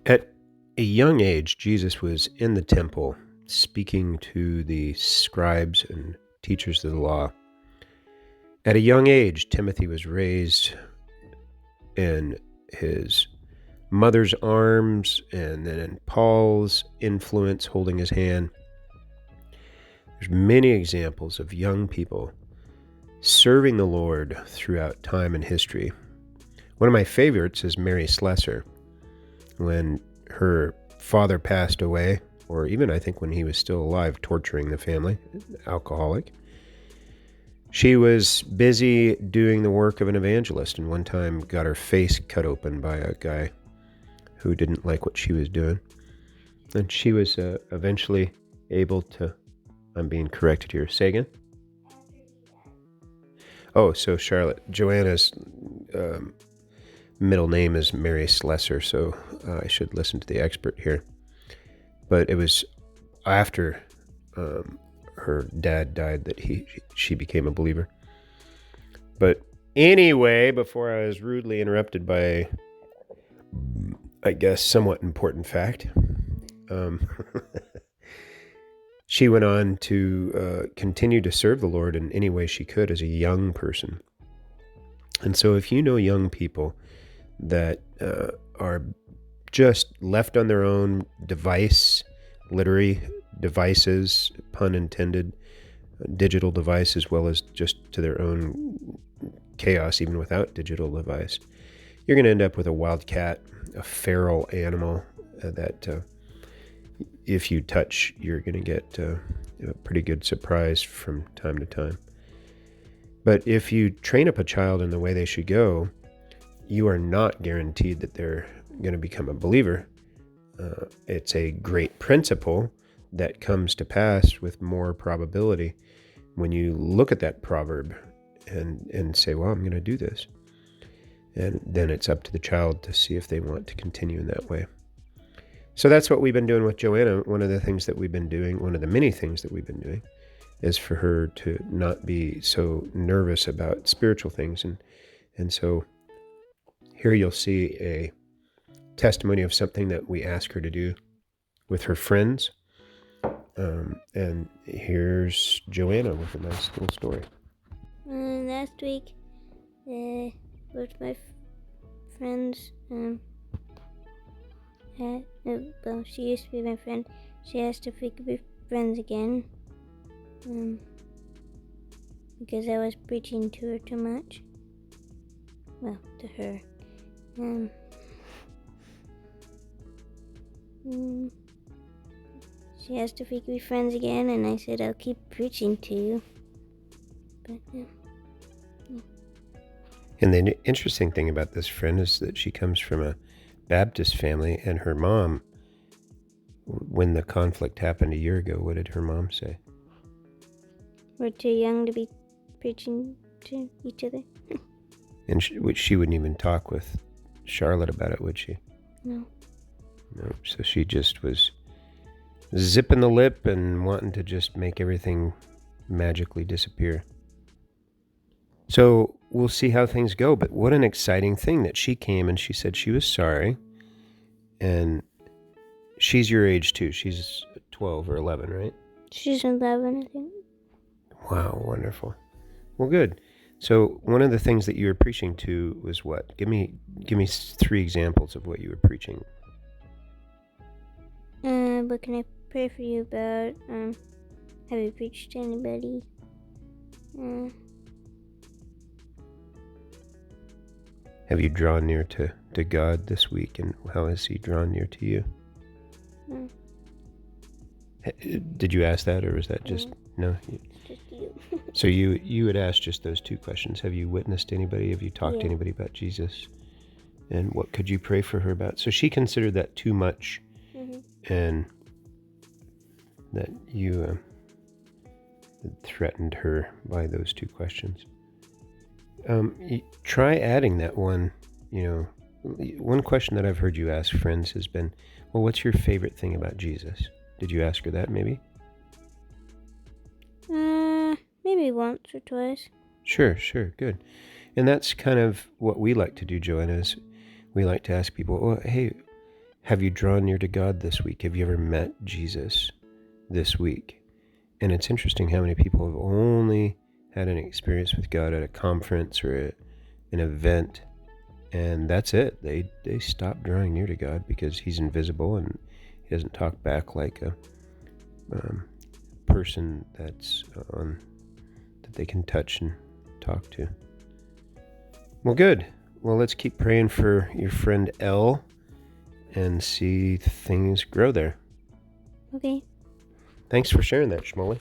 At a young age, Jesus was in the temple speaking to the scribes and teachers of the law. At a young age, Timothy was raised in his mother's arms and then in Paul's influence holding his hand. There's many examples of young people serving the Lord throughout time and history. One of my favorites is Mary Slessor. When her father passed away, or even I think when he was still alive, torturing the family, alcoholic, she was busy doing the work of an evangelist, and one time got her face cut open by a guy who didn't like what she was doing. And she was eventually able to, I'm being corrected here, say again? Oh, so Charlotte, Joanna's middle name is Mary Slessor, so I should listen to the expert here. But it was after her dad died that she became a believer. But anyway, before I was rudely interrupted by, I guess, somewhat important fact, she went on to continue to serve the Lord in any way she could as a young person. And so if you know young people that are just left on their own literary devices, pun intended, digital device, as well as just to their own chaos, even without digital device, you're going to end up with a wildcat, a feral animal that if you touch, you're going to get a pretty good surprise from time to time. But if you train up a child in the way they should go, you are not guaranteed that they're going to become a believer. It's a great principle that comes to pass with more probability when you look at that proverb and say, well, I'm going to do this. And then it's up to the child to see if they want to continue in that way. So that's what we've been doing with Joanna. One of the things that we've been doing, one of the many things that we've been doing, is for her to not be so nervous about spiritual things. And so here you'll see a testimony of something that we ask her to do with her friends. And here's Joanna with a nice little story. Last week, with my friends, she used to be my friend. She asked if we could be friends again, because I was preaching to her too much. Well, to her. She asked if we could be friends again, and I said I'll keep preaching to you. But yeah. And the interesting thing about this friend is that she comes from a Baptist family, and her mom, when the conflict happened a year ago, what did her mom say? We're too young to be preaching to each other. And she wouldn't even talk with Charlotte about it, would she? No. No. So she just was zipping the lip and wanting to just make everything magically disappear. So we'll see how things go. But what an exciting thing that she came and she said she was sorry. And she's your age too. She's 12 or 11, right? She's 11, I think. Wow, wonderful. Well, good. So one of the things that you were preaching to was what? Give me 3 examples of what you were preaching. What can I pray for you about? Have you preached to anybody? Have you drawn near to God this week, and how has he drawn near to you? No. Did you ask that, or was that just... No? It's just you. So you would ask just those 2 questions. Have you witnessed anybody? Have you talked to anybody about Jesus? And what could you pray for her about? So she considered that too much, and that you threatened her by those 2 questions. Try adding that one. One question that I've heard you ask friends has been, well, what's your favorite thing about Jesus? Did you ask her that maybe? Maybe once or twice. Sure, good. And that's kind of what we like to do, Joanna, is we like to ask people, well, hey, Have you drawn near to God this week? Have you ever met Jesus this week? And it's interesting how many people have only had an experience with God at a conference or an event, and that's it. They stop drawing near to God because he's invisible and he doesn't talk back like a person that's that they can touch and talk to. Well, good. Well, let's keep praying for your friend Elle and see things grow there. Okay. Thanks for sharing that, Shmuley.